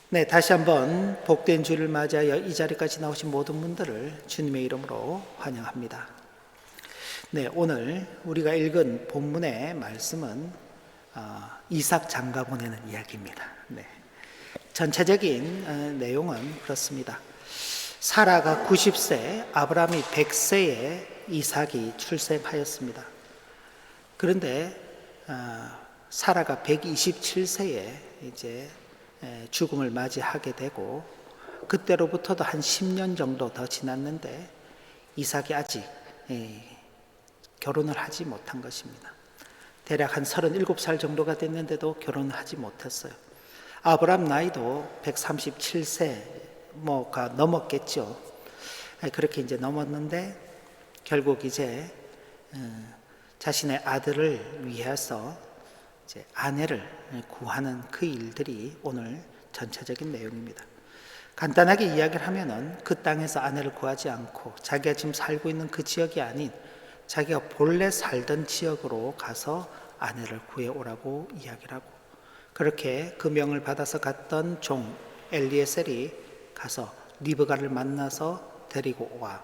네, 다시 한번 복된 주를 맞이하여 이 자리까지 나오신 모든 분들을 주님의 이름으로 환영합니다. 네, 오늘 우리가 읽은 본문의 말씀은 이삭 장가 보내는 이야기입니다. 네, 전체적인 내용은 그렇습니다. 사라가 90세, 아브라함이 100세에 이삭이 출생하였습니다. 그런데 사라가 127세에 이제 죽음을 맞이하게 되고, 그때로부터도 한 10년 정도 더 지났는데 이삭이 아직 결혼을 하지 못한 것입니다. 대략 한 37살 정도가 됐는데도 결혼을 하지 못했어요. 아브라함 나이도 137세가 넘었겠죠. 그렇게 이제 넘었는데 결국 이제 자신의 아들을 위해서 이제 아내를 구하는 그 일들이 오늘 전체적인 내용입니다. 간단하게 이야기를 하면은 그 땅에서 아내를 구하지 않고 자기가 지금 살고 있는 그 지역이 아닌 자기가 본래 살던 지역으로 가서 아내를 구해오라고 이야기를 하고, 그렇게 그 명을 받아서 갔던 종 엘리에셀이 가서 리브가를 만나서 데리고 와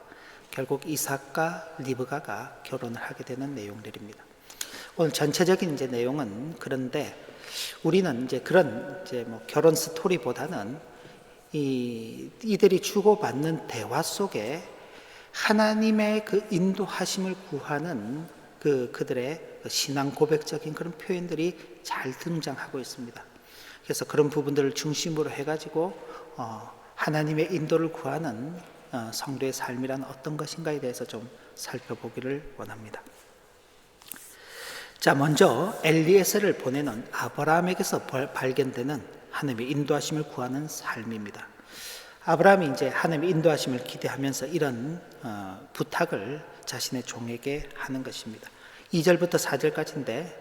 결국 이삭과 리브가가 결혼을 하게 되는 내용들입니다. 오늘 전체적인 이제 내용은 그런데 우리는 이제 그런 결혼 스토리보다는 이들이 주고받는 대화 속에 하나님의 그 인도하심을 구하는 그들의 신앙 고백적인 그런 표현들이 잘 등장하고 있습니다. 그래서 그런 부분들을 중심으로 해가지고 하나님의 인도를 구하는 성도의 삶이란 어떤 것인가에 대해서 좀 살펴보기를 원합니다. 자, 먼저 엘리에셀을 보내는 아브라함에게서 발견되는 하나님의 인도하심을 구하는 삶입니다. 아브라함이 이제 하나님의 인도하심을 기대하면서 이런 부탁을 자신의 종에게 하는 것입니다. 2절부터 4절까지인데,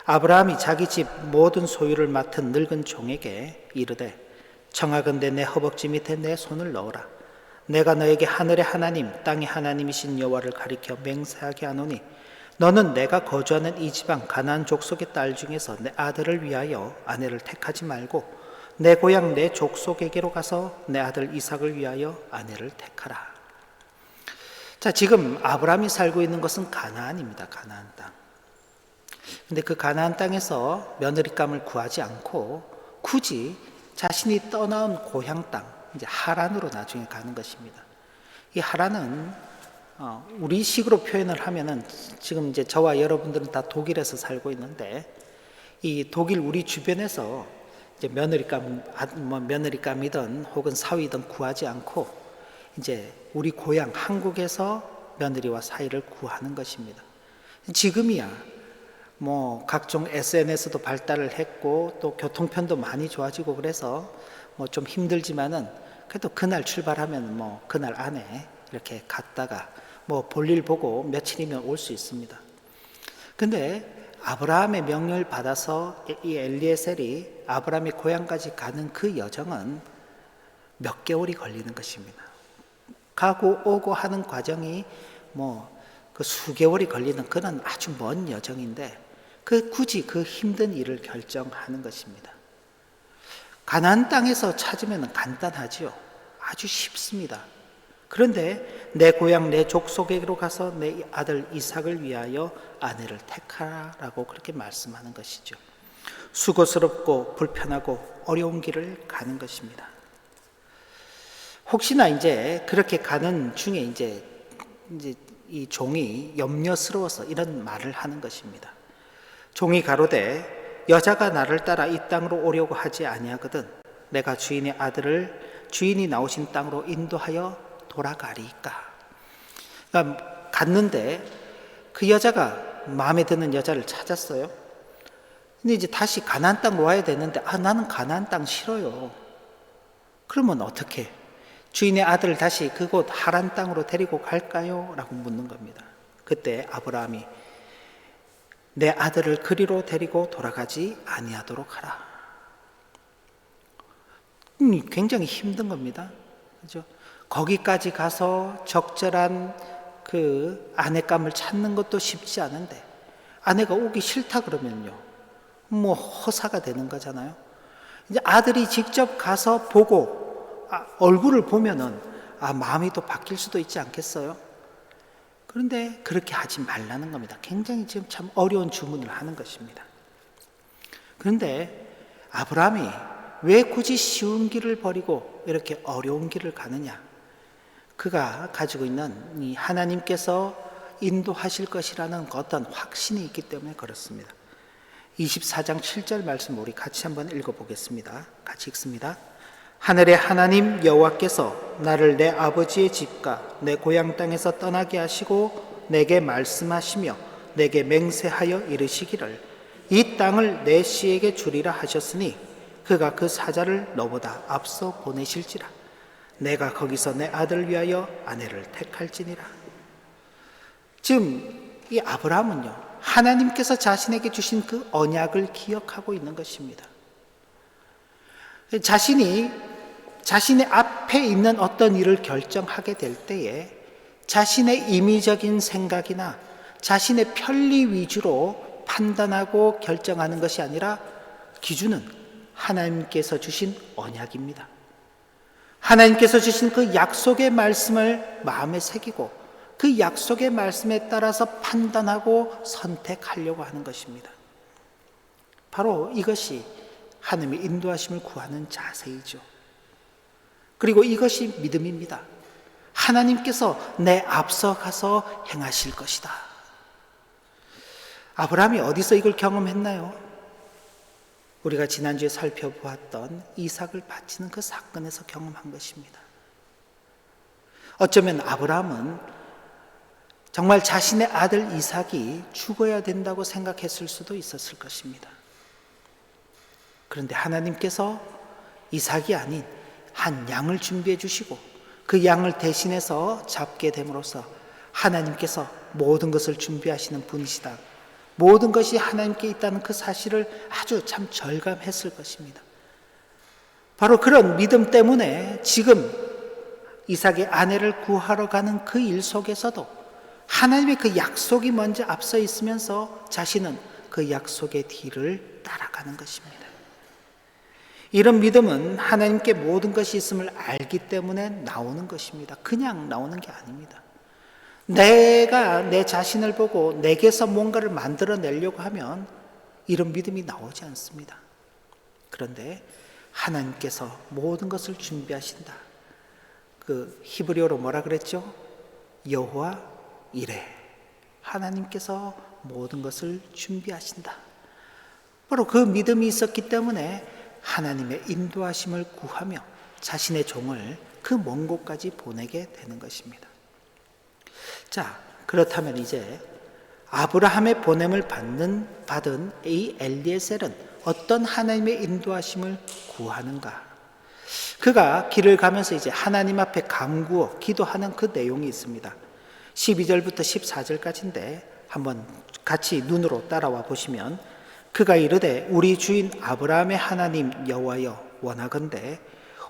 아브라함이 자기 집 모든 소유를 맡은 늙은 종에게 이르되 청하건대 내 허벅지 밑에 내 손을 넣어라. 내가 너에게 하늘의 하나님 땅의 하나님이신 여호와를 가리켜 맹세하게 하노니 너는 내가 거주하는 이 지방 가나안 족속의 딸 중에서 내 아들을 위하여 아내를 택하지 말고 내 고향 내 족속에게로 가서 내 아들 이삭을 위하여 아내를 택하라. 자, 지금 아브라함이 살고 있는 것은 가나안입니다. 가나안 땅. 근데 그 가나안 땅에서 며느리감을 구하지 않고 굳이 자신이 떠나온 고향 땅, 이제 하란으로 나중에 가는 것입니다. 이 하란은 우리 식으로 표현을 하면은 지금 이제 저와 여러분들은 다 독일에서 살고 있는데, 이 독일 우리 주변에서 이제 며느리감이든 혹은 사위든 구하지 않고 이제 우리 고향 한국에서 며느리와 사위를 구하는 것입니다. 지금이야 각종 SNS도 발달을 했고 또 교통편도 많이 좋아지고 그래서 좀 힘들지만은 그래도 그날 출발하면 그날 안에 이렇게 갔다가 볼일 보고 며칠이면 올 수 있습니다. 근데 아브라함의 명령을 받아서 이 엘리에셀이 아브라함의 고향까지 가는 그 여정은 몇 개월이 걸리는 것입니다. 가고 오고 하는 과정이 그 수개월이 걸리는 그런 아주 먼 여정인데 굳이 그 힘든 일을 결정하는 것입니다. 가나안 땅에서 찾으면 간단하지요. 아주 쉽습니다. 그런데 내 고향 내 족속에게로 가서 내 아들 이삭을 위하여 아내를 택하라고 그렇게 말씀하는 것이죠. 수고스럽고 불편하고 어려운 길을 가는 것입니다. 혹시나 이제 그렇게 가는 중에 이제 이 종이 염려스러워서 이런 말을 하는 것입니다. 종이 가로되 여자가 나를 따라 이 땅으로 오려고 하지 아니하거든 내가 주인의 아들을 주인이 나오신 땅으로 인도하여 돌아가리까. 그러니까 갔는데 그 여자가 마음에 드는 여자를 찾았어요. 근데 이제 다시 가나안 땅으로 와야 되는데 나는 가나안 땅 싫어요. 그러면 어떻게? 주인의 아들을 다시 그곳 하란 땅으로 데리고 갈까요? 라고 묻는 겁니다. 그때 아브라함이 내 아들을 그리로 데리고 돌아가지 아니하도록 하라. 굉장히 힘든 겁니다. 그죠? 거기까지 가서 적절한 그 아내감을 찾는 것도 쉽지 않은데 아내가 오기 싫다 그러면요 허사가 되는 거잖아요. 이제 아들이 직접 가서 보고 얼굴을 보면은 마음이 또 바뀔 수도 있지 않겠어요? 그런데 그렇게 하지 말라는 겁니다. 굉장히 지금 참 어려운 주문을 하는 것입니다. 그런데 아브라함이 왜 굳이 쉬운 길을 버리고 이렇게 어려운 길을 가느냐? 그가 가지고 있는 이 하나님께서 인도하실 것이라는 어떤 확신이 있기 때문에 그렇습니다. 24장 7절 말씀 우리 같이 한번 읽어보겠습니다. 같이 읽습니다. 하늘의 하나님 여호와께서 나를 내 아버지의 집과 내 고향 땅에서 떠나게 하시고 내게 말씀하시며 내게 맹세하여 이르시기를 이 땅을 내 씨에게 주리라 하셨으니 그가 그 사자를 너보다 앞서 보내실지라 내가 거기서 내 아들을 위하여 아내를 택할지니라. 지금 이 아브라함은요, 하나님께서 자신에게 주신 그 언약을 기억하고 있는 것입니다. 자신의 앞에 있는 어떤 일을 결정하게 될 때에 자신의 임의적인 생각이나 자신의 편리 위주로 판단하고 결정하는 것이 아니라 기준은 하나님께서 주신 언약입니다. 하나님께서 주신 그 약속의 말씀을 마음에 새기고 그 약속의 말씀에 따라서 판단하고 선택하려고 하는 것입니다. 바로 이것이 하나님의 인도하심을 구하는 자세이죠. 그리고 이것이 믿음입니다. 하나님께서 내 앞서 가서 행하실 것이다. 아브라함이 어디서 이걸 경험했나요? 우리가 지난주에 살펴보았던 이삭을 바치는 그 사건에서 경험한 것입니다. 어쩌면 아브라함은 정말 자신의 아들 이삭이 죽어야 된다고 생각했을 수도 있었을 것입니다. 그런데 하나님께서 이삭이 아닌 한 양을 준비해 주시고 그 양을 대신해서 잡게 됨으로써 하나님께서 모든 것을 준비하시는 분이시다. 모든 것이 하나님께 있다는 그 사실을 아주 참 절감했을 것입니다. 바로 그런 믿음 때문에 지금 이삭의 아내를 구하러 가는 그 일 속에서도 하나님의 그 약속이 먼저 앞서 있으면서 자신은 그 약속의 뒤를 따라가는 것입니다. 이런 믿음은 하나님께 모든 것이 있음을 알기 때문에 나오는 것입니다. 그냥 나오는 게 아닙니다. 내가 내 자신을 보고 내게서 뭔가를 만들어내려고 하면 이런 믿음이 나오지 않습니다. 그런데 하나님께서 모든 것을 준비하신다. 그 히브리어로 뭐라 그랬죠? 여호와 이레. 하나님께서 모든 것을 준비하신다. 바로 그 믿음이 있었기 때문에 하나님의 인도하심을 구하며 자신의 종을 그 먼 곳까지 보내게 되는 것입니다. 자, 그렇다면 이제 아브라함의 보냄을 받은 이 엘리에셀은 어떤 하나님의 인도하심을 구하는가? 그가 길을 가면서 이제 하나님 앞에 간구어 기도하는 그 내용이 있습니다. 12절부터 14절까지인데 한번 같이 눈으로 따라와 보시면 그가 이르되 우리 주인 아브라함의 하나님 여호와여 원하건대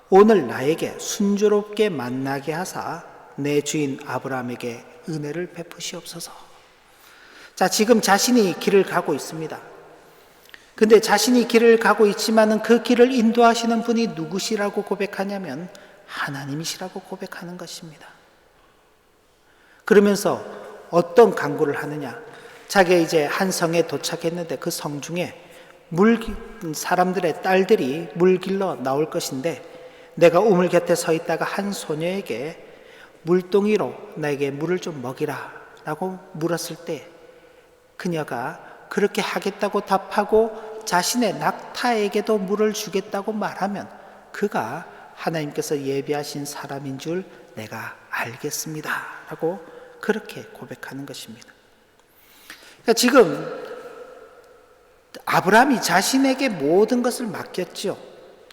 오늘 나에게 순조롭게 만나게 하사 내 주인 아브라함에게 은혜를 베푸시옵소서. 자, 지금 자신이 길을 가고 있습니다. 근데 자신이 길을 가고 있지만은 그 길을 인도하시는 분이 누구시라고 고백하냐면 하나님이시라고 고백하는 것입니다. 그러면서 어떤 간구를 하느냐? 자기가 이제 한 성에 도착했는데 그 성 중에 사람들의 딸들이 물 길러 나올 것인데 내가 우물 곁에 서 있다가 한 소녀에게 물동이로 나에게 물을 좀 먹이라 라고 물었을 때 그녀가 그렇게 하겠다고 답하고 자신의 낙타에게도 물을 주겠다고 말하면 그가 하나님께서 예비하신 사람인 줄 내가 알겠습니다 라고 그렇게 고백하는 것입니다. 그러니까 지금 아브라함이 자신에게 모든 것을 맡겼죠.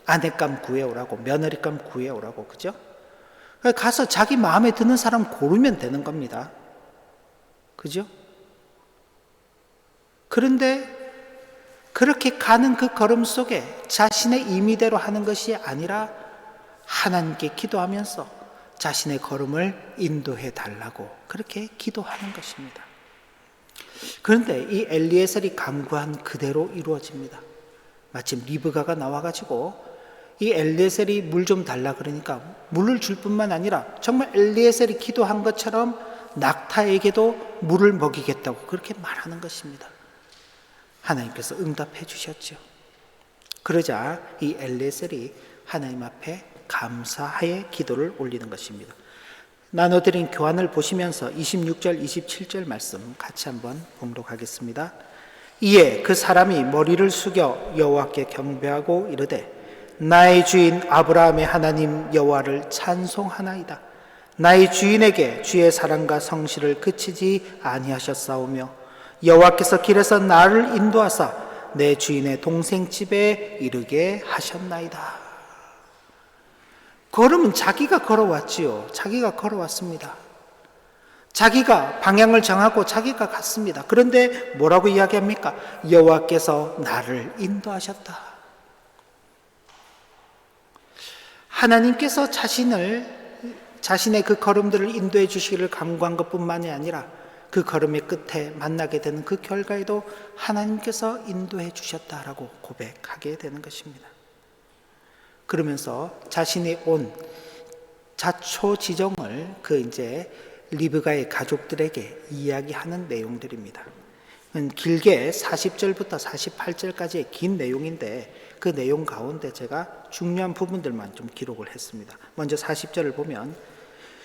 아내감 구해오라고, 며느리감 구해오라고, 그죠? 가서 자기 마음에 드는 사람 고르면 되는 겁니다. 그죠? 그런데 그렇게 가는 그 걸음 속에 자신의 임의대로 하는 것이 아니라 하나님께 기도하면서 자신의 걸음을 인도해 달라고 그렇게 기도하는 것입니다. 그런데 이 엘리에셀이 간구한 그대로 이루어집니다. 마침 리브가가 나와가지고 이 엘리에셀이 물 좀 달라 그러니까 물을 줄 뿐만 아니라 정말 엘리에셀이 기도한 것처럼 낙타에게도 물을 먹이겠다고 그렇게 말하는 것입니다. 하나님께서 응답해 주셨죠. 그러자 이 엘리에셀이 하나님 앞에 감사하의 기도를 올리는 것입니다. 나눠드린 교환을 보시면서 26절, 27절 말씀 같이 한번 봉독하겠습니다. 이에 그 사람이 머리를 숙여 여호와께 경배하고 이르되 나의 주인 아브라함의 하나님 여호와를 찬송하나이다. 나의 주인에게 주의 사랑과 성실을 그치지 아니하셨사오며 여호와께서 길에서 나를 인도하사 내 주인의 동생 집에 이르게 하셨나이다. 걸음은 자기가 걸어왔지요. 자기가 걸어왔습니다. 자기가 방향을 정하고 자기가 갔습니다. 그런데 뭐라고 이야기합니까? 여호와께서 나를 인도하셨다. 하나님께서 자신의 그 걸음들을 인도해 주시기를 간구한 것뿐만이 아니라 그 걸음의 끝에 만나게 되는 그 결과에도 하나님께서 인도해 주셨다라고 고백하게 되는 것입니다. 그러면서 자신이 온 자초지종을 이제 리브가의 가족들에게 이야기하는 내용들입니다. 길게 40절부터 48절까지의 긴 내용인데 그 내용 가운데 제가 중요한 부분들만 좀 기록을 했습니다. 먼저 40절을 보면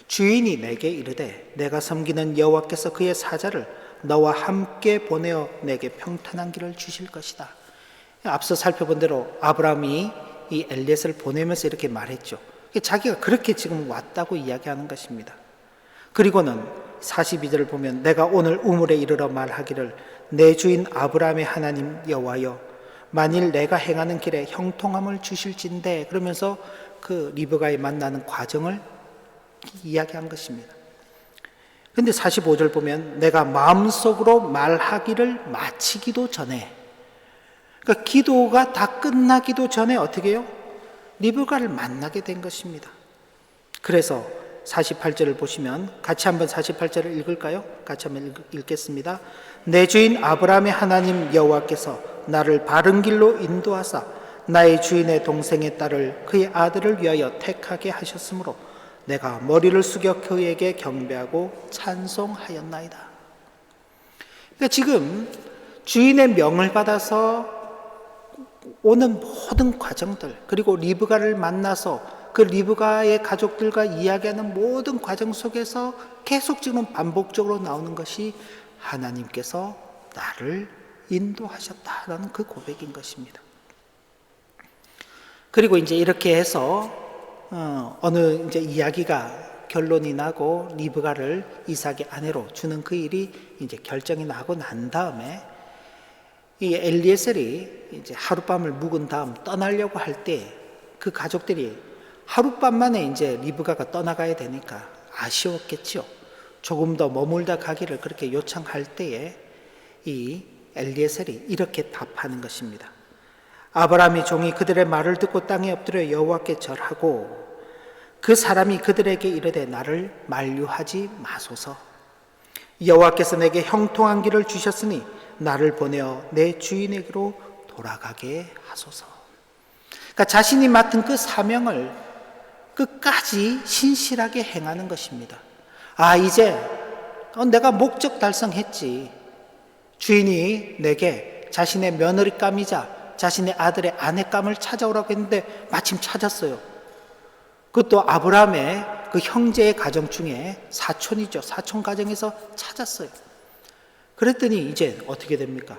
주인이 내게 이르되 내가 섬기는 여호와께서 그의 사자를 너와 함께 보내어 내게 평탄한 길을 주실 것이다. 앞서 살펴본 대로 아브라함이 이 엘리에셀을 보내면서 이렇게 말했죠. 자기가 그렇게 지금 왔다고 이야기하는 것입니다. 그리고는 42절을 보면 내가 오늘 우물에 이르러 말하기를 내 주인 아브라함의 하나님 여호와여 만일 내가 행하는 길에 형통함을 주실진대, 그러면서 그 리브가에 만나는 과정을 이야기한 것입니다. 근데 45절 보면 내가 마음속으로 말하기를 마치기도 전에, 그러니까 기도가 다 끝나기도 전에 어떻게 해요? 리브가를 만나게 된 것입니다. 그래서 48절을 보시면 같이 한번 48절을 읽을까요? 같이 한번 읽겠습니다. 내 주인 아브라함의 하나님 여호와께서 나를 바른 길로 인도하사 나의 주인의 동생의 딸을 그의 아들을 위하여 택하게 하셨으므로 내가 머리를 숙여 그에게 경배하고 찬송하였나이다. 그러니까 지금 주인의 명을 받아서 오는 모든 과정들, 그리고 리브가를 만나서 그 리브가의 가족들과 이야기하는 모든 과정 속에서 계속 지금 반복적으로 나오는 것이 하나님께서 나를 인도하셨다라는 그 고백인 것입니다. 그리고 이제 이렇게 해서 어느 이제 이야기가 결론이 나고 리브가를 이삭의 아내로 주는 그 일이 이제 결정이 나고 난 다음에 이 엘리에셀이 이제 하룻밤을 묵은 다음 떠나려고 할 때 그 가족들이 하룻밤 만에 이제 리브가가 떠나가야 되니까 아쉬웠겠죠. 조금 더 머물다 가기를 그렇게 요청할 때에 이 엘리에셀이 이렇게 답하는 것입니다. 아브라함의 종이 그들의 말을 듣고 땅에 엎드려 여호와께 절하고 그 사람이 그들에게 이르되 나를 만류하지 마소서. 여호와께서 내게 형통한 길을 주셨으니 나를 보내어 내 주인에게로 돌아가게 하소서. 그러니까 자신이 맡은 그 사명을 끝까지 신실하게 행하는 것입니다. 이제 내가 목적 달성했지. 주인이 내게 자신의 며느리감이자 자신의 아들의 아내감을 찾아오라고 했는데 마침 찾았어요. 그것도 아브라함의 그 형제의 가정 중에 사촌이죠. 사촌 가정에서 찾았어요. 그랬더니 이제 어떻게 됩니까?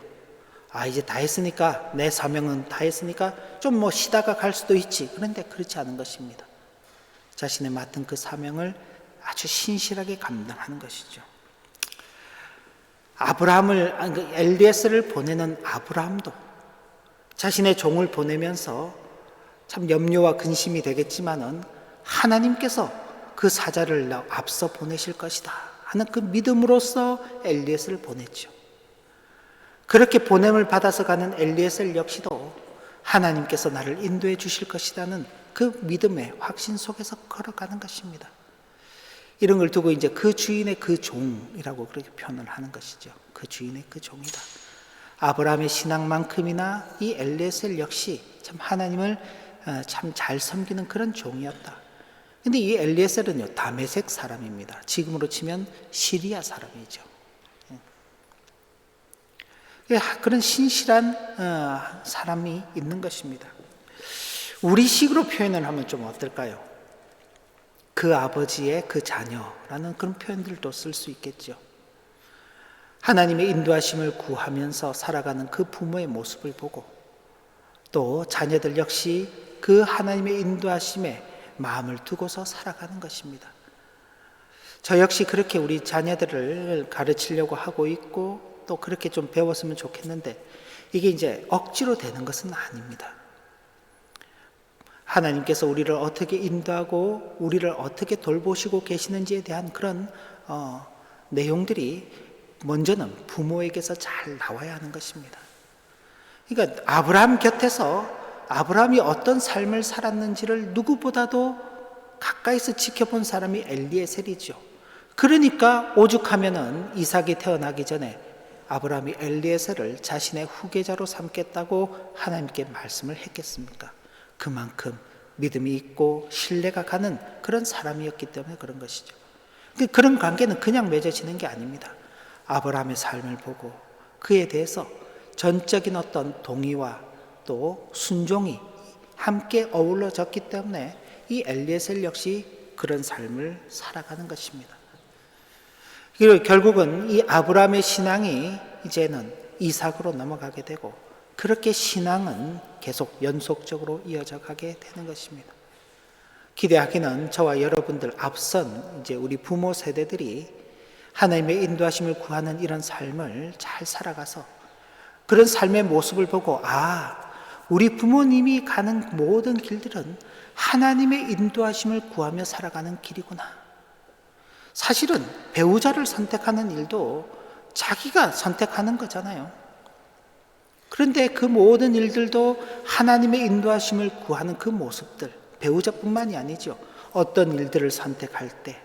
이제 다 했으니까, 내 사명은 다 했으니까 좀 쉬다가 갈 수도 있지. 그런데 그렇지 않은 것입니다. 자신의 맡은 그 사명을 아주 신실하게 감당하는 것이죠. 엘리에셀을 보내는 아브라함도 자신의 종을 보내면서 참 염려와 근심이 되겠지만은 하나님께서 그 사자를 앞서 보내실 것이다 하는 그 믿음으로써 엘리에셀을 보냈죠. 그렇게 보냄을 받아서 가는 엘리에셀 역시도 하나님께서 나를 인도해 주실 것이라는 그 믿음의 확신 속에서 걸어가는 것입니다. 이런 걸 두고 이제 그 주인의 그 종이라고 그렇게 표현을 하는 것이죠. 그 주인의 그 종이다. 아브라함의 신앙만큼이나 이 엘리에셀 역시 참 하나님을 참 잘 섬기는 그런 종이었다. 근데 이 엘리에셀은요, 다메섹 사람입니다. 지금으로 치면 시리아 사람이죠. 그런 신실한 사람이 있는 것입니다. 우리식으로 표현을 하면 좀 어떨까요? 그 아버지의 그 자녀라는 그런 표현들도 쓸 수 있겠죠. 하나님의 인도하심을 구하면서 살아가는 그 부모의 모습을 보고 또 자녀들 역시 그 하나님의 인도하심에 마음을 두고서 살아가는 것입니다. 저 역시 그렇게 우리 자녀들을 가르치려고 하고 있고 또 그렇게 좀 배웠으면 좋겠는데 이게 이제 억지로 되는 것은 아닙니다. 하나님께서 우리를 어떻게 인도하고 우리를 어떻게 돌보시고 계시는지에 대한 그런 내용들이 먼저는 부모에게서 잘 나와야 하는 것입니다. 그러니까 아브라함 곁에서 아브라함이 어떤 삶을 살았는지를 누구보다도 가까이서 지켜본 사람이 엘리에셀이죠. 그러니까 오죽하면은 이삭이 태어나기 전에 아브라함이 엘리에셀을 자신의 후계자로 삼겠다고 하나님께 말씀을 했겠습니까? 그만큼 믿음이 있고 신뢰가 가는 그런 사람이었기 때문에 그런 것이죠. 그런 관계는 그냥 맺어지는 게 아닙니다. 아브라함의 삶을 보고 그에 대해서 전적인 어떤 동의와 또 순종이 함께 어우러졌기 때문에 이 엘리에셀 역시 그런 삶을 살아가는 것입니다. 그리고 결국은 이 아브라함의 신앙이 이제는 이삭으로 넘어가게 되고 그렇게 신앙은 계속 연속적으로 이어져 가게 되는 것입니다. 기대하기는 저와 여러분들 앞선 이제 우리 부모 세대들이 하나님의 인도하심을 구하는 이런 삶을 잘 살아가서 그런 삶의 모습을 보고 우리 부모님이 가는 모든 길들은 하나님의 인도하심을 구하며 살아가는 길이구나. 사실은 배우자를 선택하는 일도 자기가 선택하는 거잖아요. 그런데 그 모든 일들도 하나님의 인도하심을 구하는 그 모습들, 배우자뿐만이 아니죠. 어떤 일들을 선택할 때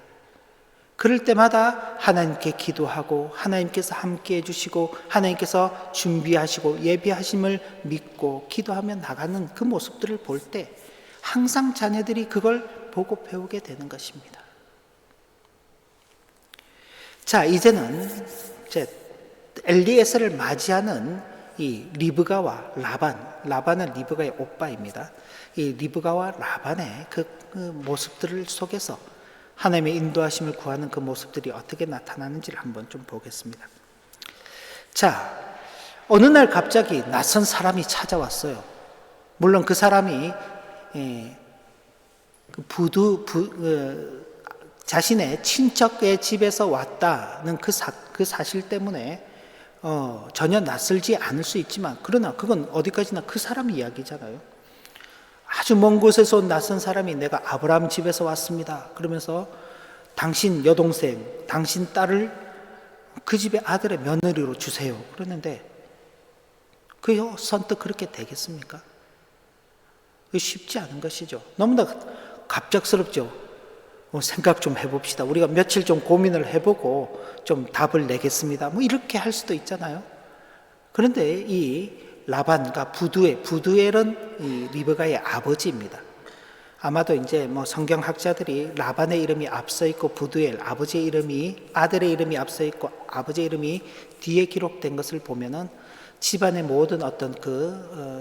그럴 때마다 하나님께 기도하고 하나님께서 함께 해주시고 하나님께서 준비하시고 예비하심을 믿고 기도하며 나가는 그 모습들을 볼 때 항상 자녀들이 그걸 보고 배우게 되는 것입니다. 자, 이제는 엘리에셀을 맞이하는 이 리브가와 라반은 리브가의 오빠입니다. 이 리브가와 라반의 그 모습들을 속에서 하나님의 인도하심을 구하는 그 모습들이 어떻게 나타나는지를 한번 좀 보겠습니다. 자, 어느 날 갑자기 낯선 사람이 찾아왔어요. 물론 그 사람이 자신의 친척의 집에서 왔다는 그 사실 때문에 전혀 낯설지 않을 수 있지만 그러나 그건 어디까지나 그 사람 이야기잖아요. 아주 먼 곳에서 온 낯선 사람이 내가 아브라함 집에서 왔습니다. 그러면서 당신 여동생, 당신 딸을 그 집의 아들의 며느리로 주세요. 그러는데 그게 선뜻 그렇게 되겠습니까? 쉽지 않은 것이죠. 너무나 갑작스럽죠. 생각 좀 해봅시다. 우리가 며칠 좀 고민을 해보고 좀 답을 내겠습니다. 이렇게 할 수도 있잖아요. 그런데 이 라반과 부두엘은 이 리브가의 아버지입니다. 아마도 이제 성경학자들이 라반의 이름이 앞서 있고 부두엘 아들의 이름이 앞서 있고 아버지의 이름이 뒤에 기록된 것을 보면은 집안의 모든 어떤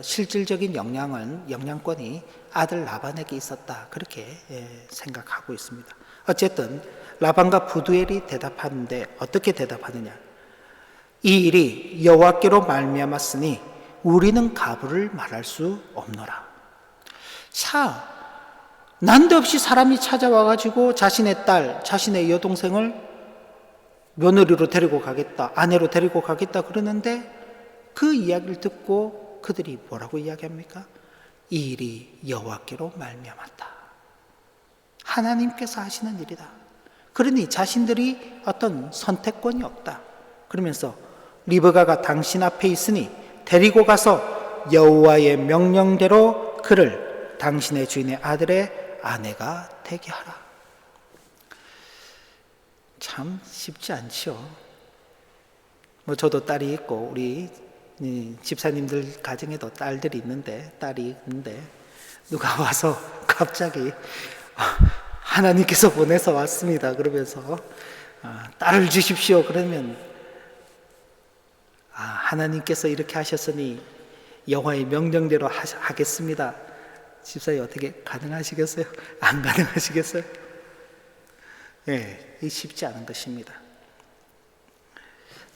실질적인 영향권이 아들 라반에게 있었다. 그렇게 생각하고 있습니다. 어쨌든 라반과 부두엘이 대답하는데 어떻게 대답하느냐? 이 일이 여호와께로 말미암았으니 우리는 가부를 말할 수 없노라. 자, 난데없이 사람이 찾아와가지고 자신의 딸, 자신의 여동생을 며느리로 데리고 가겠다, 아내로 데리고 가겠다 그러는데 그 이야기를 듣고 그들이 뭐라고 이야기합니까? 이 일이 여호와께로 말미암았다. 하나님께서 하시는 일이다. 그러니 자신들이 어떤 선택권이 없다. 그러면서 리브가가 당신 앞에 있으니 데리고 가서 여호와의 명령대로 그를 당신의 주인의 아들의 아내가 되게 하라. 참 쉽지 않죠. 저도 딸이 있고 우리 집사님들 가정에도 딸이 있는데 누가 와서 갑자기 하나님께서 보내서 왔습니다 그러면서 딸을 주십시오 그러면 하나님께서 이렇게 하셨으니 여호와의 명령대로 하겠습니다. 집사님 어떻게 가능하시겠어요? 안 가능하시겠어요? 이 쉽지 않은 것입니다.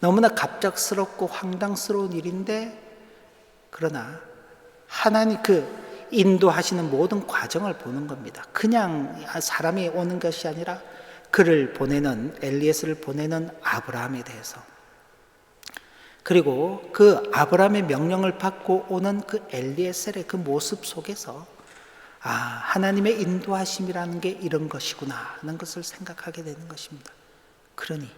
너무나 갑작스럽고 황당스러운 일인데 그러나 하나님 인도하시는 모든 과정을 보는 겁니다. 그냥 사람이 오는 것이 아니라 그를 보내는 엘리에스를 보내는 아브라함에 대해서 그리고 그 아브라함의 명령을 받고 오는 그 엘리에셀의 그 모습 속에서 하나님의 인도하심이라는 게 이런 것이구나 하는 것을 생각하게 되는 것입니다. 그러니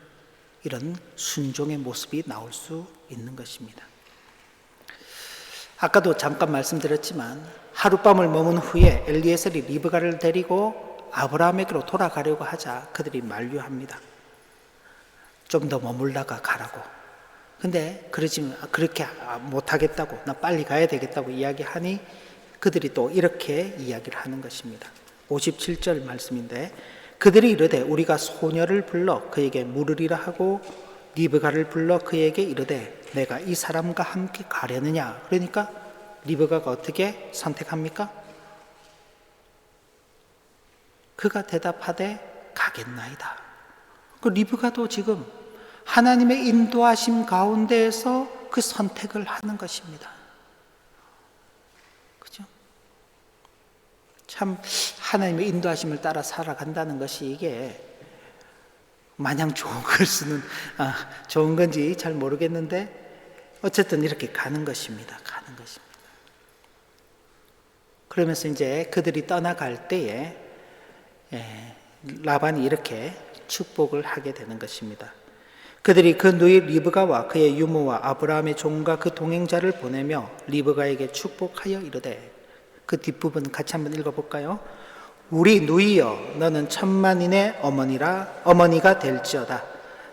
이런 순종의 모습이 나올 수 있는 것입니다. 아까도 잠깐 말씀드렸지만 하룻밤을 머문 후에 엘리에셀이 리브가를 데리고 아브라함에게로 돌아가려고 하자 그들이 만류합니다. 좀 더 머물다가 가라고. 근데 그렇게 못하겠다고, 나 빨리 가야 되겠다고 이야기하니 그들이 또 이렇게 이야기를 하는 것입니다. 57절 말씀인데 그들이 이르되 우리가 소녀를 불러 그에게 물으리라 하고 리브가를 불러 그에게 이르되 내가 이 사람과 함께 가려느냐. 그러니까 리브가가 어떻게 선택합니까? 그가 대답하되 가겠나이다. 그 리브가도 지금 하나님의 인도하심 가운데에서 그 선택을 하는 것입니다. 그죠? 참 하나님의 인도하심을 따라 살아간다는 것이 이게 마냥 좋은 건지 잘 모르겠는데 어쨌든 이렇게 가는 것입니다. 그러면서 이제 그들이 떠나갈 때에 라반이 이렇게 축복을 하게 되는 것입니다. 그들이 그 누이 리브가와 그의 유모와 아브라함의 종과 그 동행자를 보내며 리브가에게 축복하여 이르되 그 뒷부분 같이 한번 읽어볼까요? 우리 누이여 너는 천만인의 어머니가 될지어다.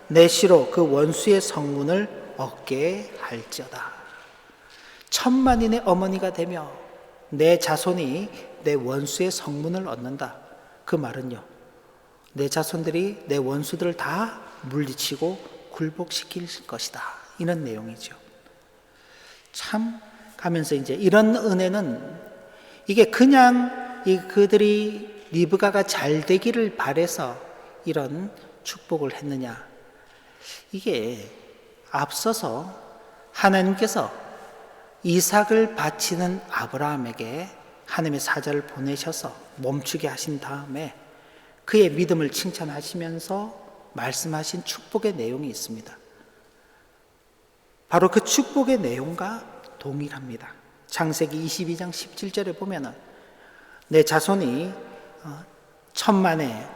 내 시로 그 원수의 성문을 얻게 할지어다. 천만인의 어머니가 되며 내 자손이 내 원수의 성문을 얻는다. 그 말은요, 내 자손들이 내 원수들을 다 물리치고 굴복시킬 것이다. 이런 내용이죠. 참 가면서 이제 이런 은혜는 이게 그냥 그들이 리브가가 잘 되기를 바라서 이런 축복을 했느냐. 이게 앞서서 하나님께서 이삭을 바치는 아브라함에게 하나님의 사자를 보내셔서 멈추게 하신 다음에 그의 믿음을 칭찬하시면서 말씀하신 축복의 내용이 있습니다. 바로 그 축복의 내용과 동일합니다. 창세기 22장 17절에 보면은 내 자손이 천만의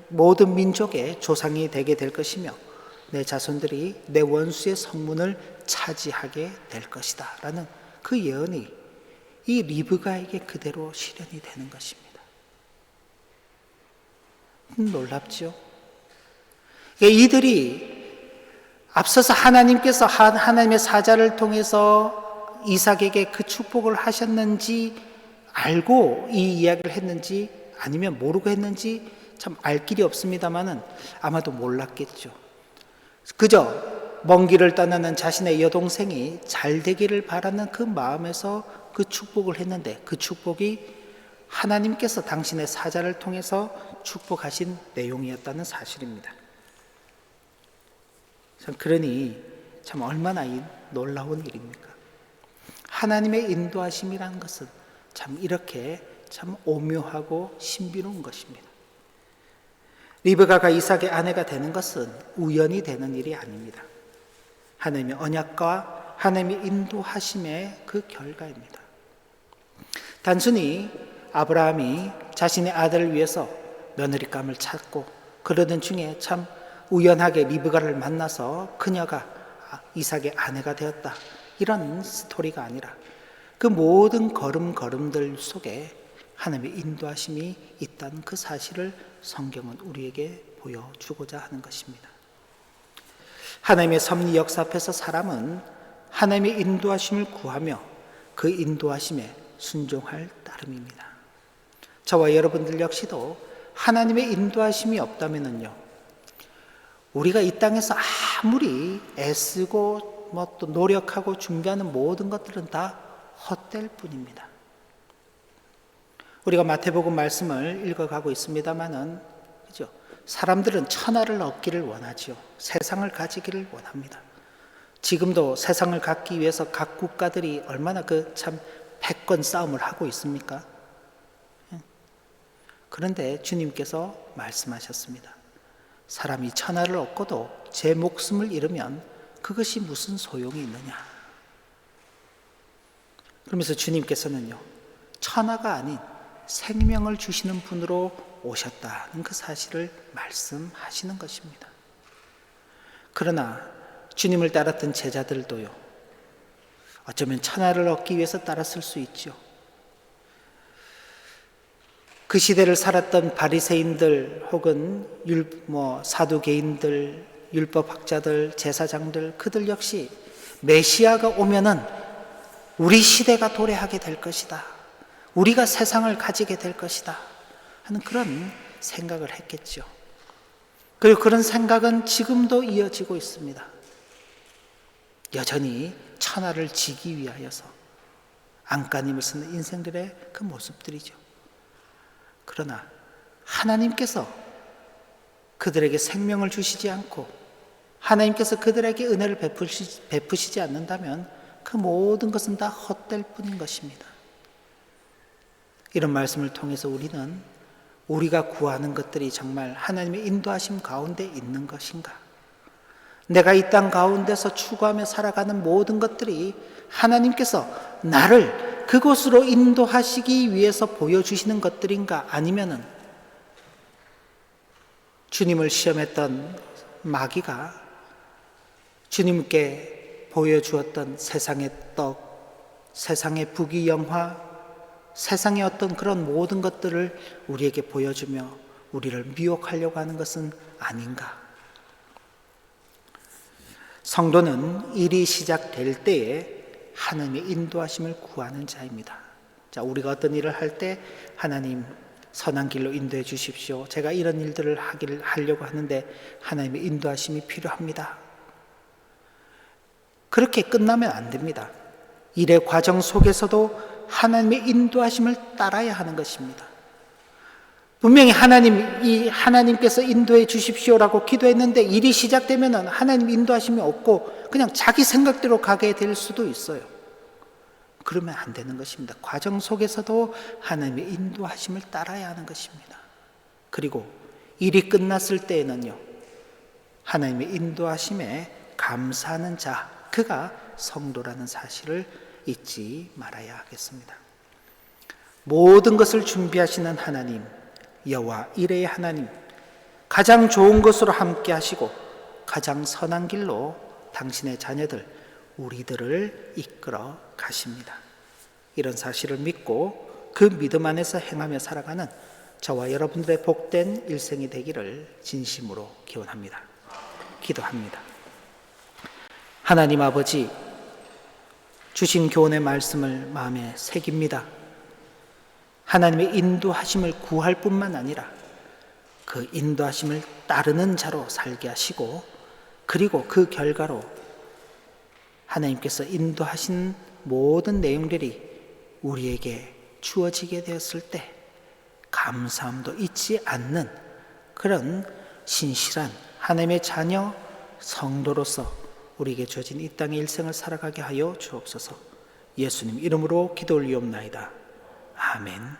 모든 민족의 조상이 되게 될 것이며 내 자손들이 내 원수의 성문을 차지하게 될 것이다 라는 그 예언이 이 리브가에게 그대로 실현이 되는 것입니다. 놀랍죠? 이들이 앞서서 하나님께서 하나님의 사자를 통해서 이삭에게 그 축복을 하셨는지 알고 이 이야기를 했는지 아니면 모르고 했는지 참 알 길이 없습니다만은 아마도 몰랐겠죠. 그저 먼 길을 떠나는 자신의 여동생이 잘 되기를 바라는 그 마음에서 그 축복을 했는데 그 축복이 하나님께서 당신의 사자를 통해서 축복하신 내용이었다는 사실입니다. 그러니 참 얼마나 놀라운 일입니까? 하나님의 인도하심이라는 것은 참 이렇게 참 오묘하고 신비로운 것입니다. 리브가가 이삭의 아내가 되는 것은 우연히 되는 일이 아닙니다. 하나님의 언약과 하나님의 인도하심의 그 결과입니다. 단순히 아브라함이 자신의 아들을 위해서 며느리감을 찾고 그러던 중에 참 우연하게 리브가를 만나서 그녀가 이삭의 아내가 되었다. 이런 스토리가 아니라 그 모든 걸음들 속에 하나님의 인도하심이 있다는 그 사실을 성경은 우리에게 보여주고자 하는 것입니다. 하나님의 섭리 역사 앞에서 사람은 하나님의 인도하심을 구하며 그 인도하심에 순종할 따름입니다. 저와 여러분들 역시도 하나님의 인도하심이 없다면요, 우리가 이 땅에서 아무리 애쓰고 또 노력하고 준비하는 모든 것들은 다 헛될 뿐입니다. 우리가 마태복음 말씀을 읽어가고 있습니다마는, 그죠? 사람들은 천하를 얻기를 원하지요. 세상을 가지기를 원합니다. 지금도 세상을 갖기 위해서 각 국가들이 얼마나 참 패권 싸움을 하고 있습니까? 그런데 주님께서 말씀하셨습니다. 사람이 천하를 얻고도 제 목숨을 잃으면 그것이 무슨 소용이 있느냐. 그러면서 주님께서는요, 천하가 아닌 생명을 주시는 분으로 오셨다는 그 사실을 말씀하시는 것입니다. 그러나 주님을 따랐던 제자들도요, 어쩌면 천하를 얻기 위해서 따랐을 수 있죠. 그 시대를 살았던 바리새인들 혹은 사두개인들, 율법학자들, 제사장들, 그들 역시 메시아가 오면은 우리 시대가 도래하게 될 것이다, 우리가 세상을 가지게 될 것이다 하는 그런 생각을 했겠죠. 그리고 그런 생각은 지금도 이어지고 있습니다. 여전히 천하를 지기 위하여서 안간힘을 쓰는 인생들의 그 모습들이죠. 그러나 하나님께서 그들에게 생명을 주시지 않고 하나님께서 그들에게 은혜를 베푸시지 않는다면 그 모든 것은 다 헛될 뿐인 것입니다. 이런 말씀을 통해서 우리는 우리가 구하는 것들이 정말 하나님의 인도하심 가운데 있는 것인가? 내가 이 땅 가운데서 추구하며 살아가는 모든 것들이 하나님께서 나를 그곳으로 인도하시기 위해서 보여주시는 것들인가? 아니면은 주님을 시험했던 마귀가 주님께 보여주었던 세상의 떡, 세상의 부귀영화, 세상의 어떤 그런 모든 것들을 우리에게 보여주며 우리를 미혹하려고 하는 것은 아닌가? 성도는 일이 시작될 때에 하나님의 인도하심을 구하는 자입니다. 자, 우리가 어떤 일을 할 때 하나님 선한 길로 인도해 주십시오. 제가 이런 일들을 하려고 하는데 하나님의 인도하심이 필요합니다. 그렇게 끝나면 안 됩니다. 일의 과정 속에서도 하나님의 인도하심을 따라야 하는 것입니다. 분명히 하나님께서 인도해 주십시오라고 기도했는데 일이 시작되면 하나님 인도하심이 없고 그냥 자기 생각대로 가게 될 수도 있어요. 그러면 안 되는 것입니다. 과정 속에서도 하나님의 인도하심을 따라야 하는 것입니다. 그리고 일이 끝났을 때에는요, 하나님의 인도하심에 감사하는 자, 그가 성도라는 사실을 잊지 말아야 하겠습니다. 모든 것을 준비하시는 하나님, 여호와 이레의 하나님, 가장 좋은 것으로 함께 하시고 가장 선한 길로 당신의 자녀들, 우리들을 이끌어 가십니다. 이런 사실을 믿고 그 믿음 안에서 행하며 살아가는 저와 여러분들의 복된 일생이 되기를 진심으로 기원합니다. 기도합니다. 하나님 아버지, 주신 교훈의 말씀을 마음에 새깁니다. 하나님의 인도하심을 구할 뿐만 아니라 그 인도하심을 따르는 자로 살게 하시고, 그리고 그 결과로 하나님께서 인도하신 모든 내용들이 우리에게 주어지게 되었을 때 감사함도 잊지 않는 그런 신실한 하나님의 자녀 성도로서 우리에게 주어진 이 땅의 일생을 살아가게 하여 주옵소서. 예수님 이름으로 기도 올리옵나이다. 아멘.